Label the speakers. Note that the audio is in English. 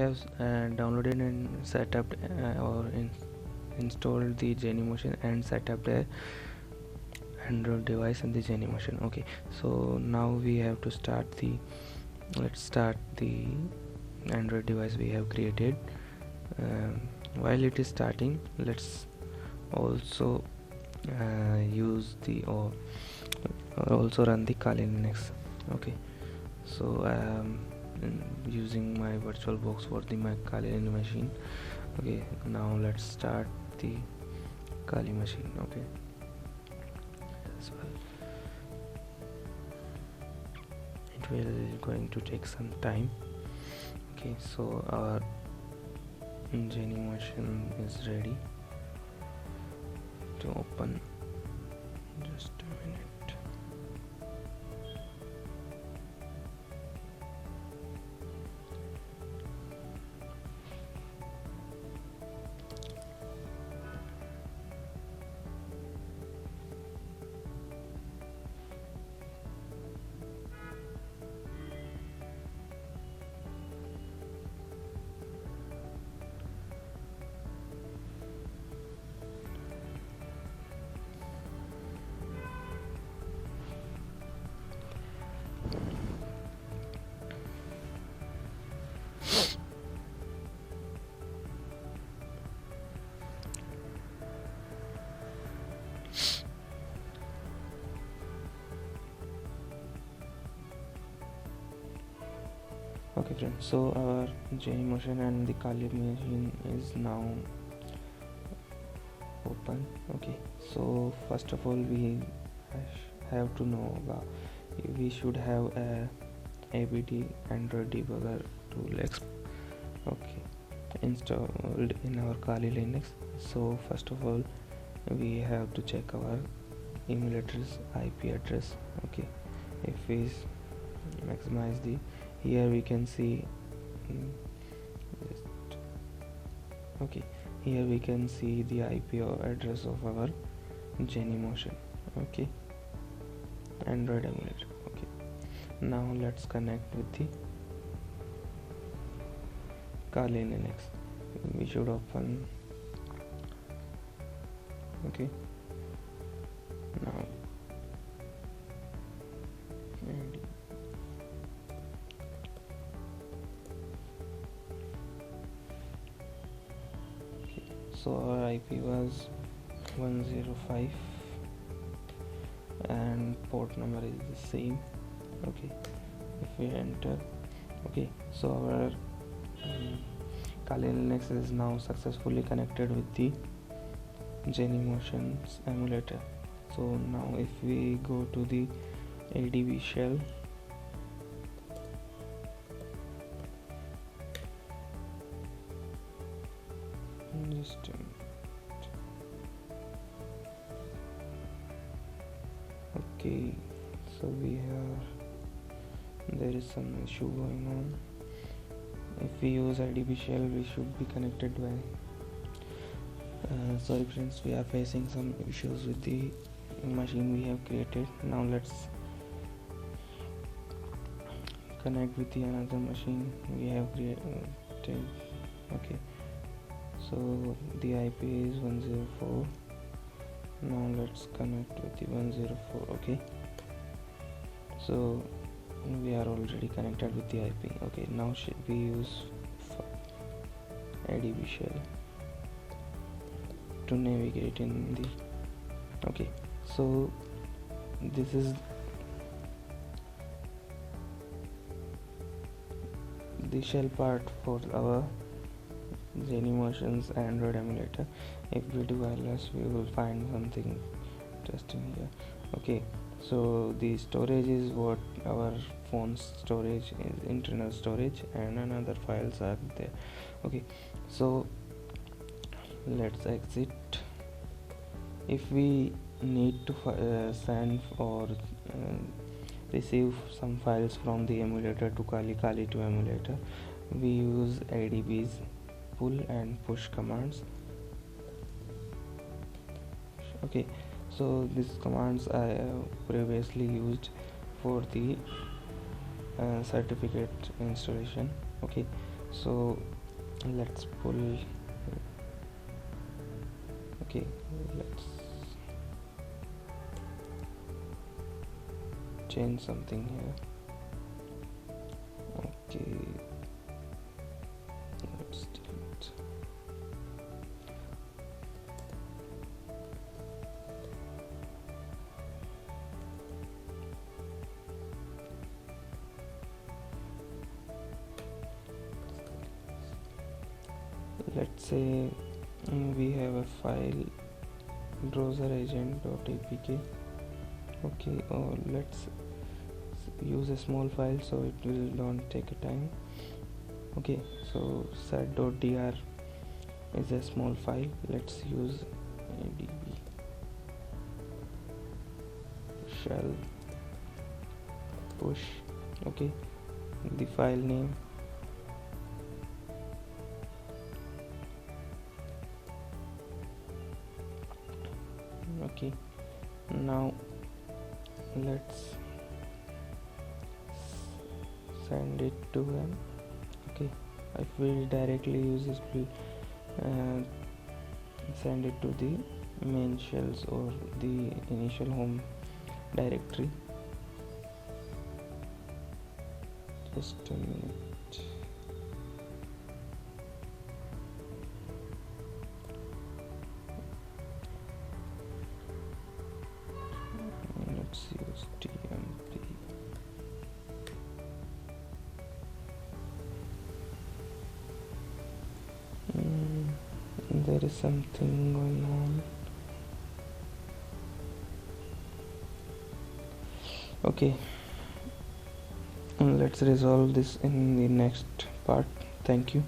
Speaker 1: have downloaded and set up or installed the Genymotion and set up the Android device and the Genymotion. Okay, so now we have to start the let's start the Android device we have created. While it is starting, let's also use the or also run the Kali Linux. Okay, so using my VirtualBox for the my Kali Linux machine. Okay, now let's start the Kali machine. Okay, as well it will going to take some time. Okay, so our Genymotion is ready to open. Just a minute. Okay friends, so our Genymotion and the Kali machine is now open. Okay, so first of all we have to know we should have a apt Android debugger tool installed in our Kali Linux. So first of all we have to check our emulator's IP address. Okay, if we maximize the here we can see okay, here we can see the IP address of our Genymotion. Okay, Android emulator. Okay, now let's connect with the Kali Linux. We should open. Okay, now so our IP was 105 and port number is the same. Okay, if we enter, okay, so our Kali Linux is now successfully connected with the Genymotion emulator. So now if we go to the ADB shell, just a minute. Okay, so there is some issue going on. If we use IDB shell, we should be connected by sorry friends, we are facing some issues with the machine we have created. Now let's connect with the another machine we have created. Okay, so the IP is 104. Now let's connect with the 104. Okay, so we are already connected with the IP. Okay, now should we use ADB shell to navigate in the okay, so this is the shell part for our Genymotion's Android emulator. If we do ls, we will find something interesting here. Okay, so the storage is what our phone's storage is, internal storage, and another files are there. Okay, so let's exit. If we need to send or receive some files from the emulator to Kali to emulator, we use ADB's pull and push commands. Okay, so these commands I have previously used for the certificate installation. Okay, so let's pull. Okay, let's change something here. Okay, let's delete. Let's say we have a file browser agent.apk. Okay, or let's use a small file so it will don't take a time. Okay, so set.dr is a small file. Let's use adb shell push. Okay, the file name. Okay, now let's send it to them. Okay, if we directly use this, send it to the main shells or the initial home directory. Just a minute. Let's use tmp. There is something going on. Okay, let's resolve this in the next part. Thank you.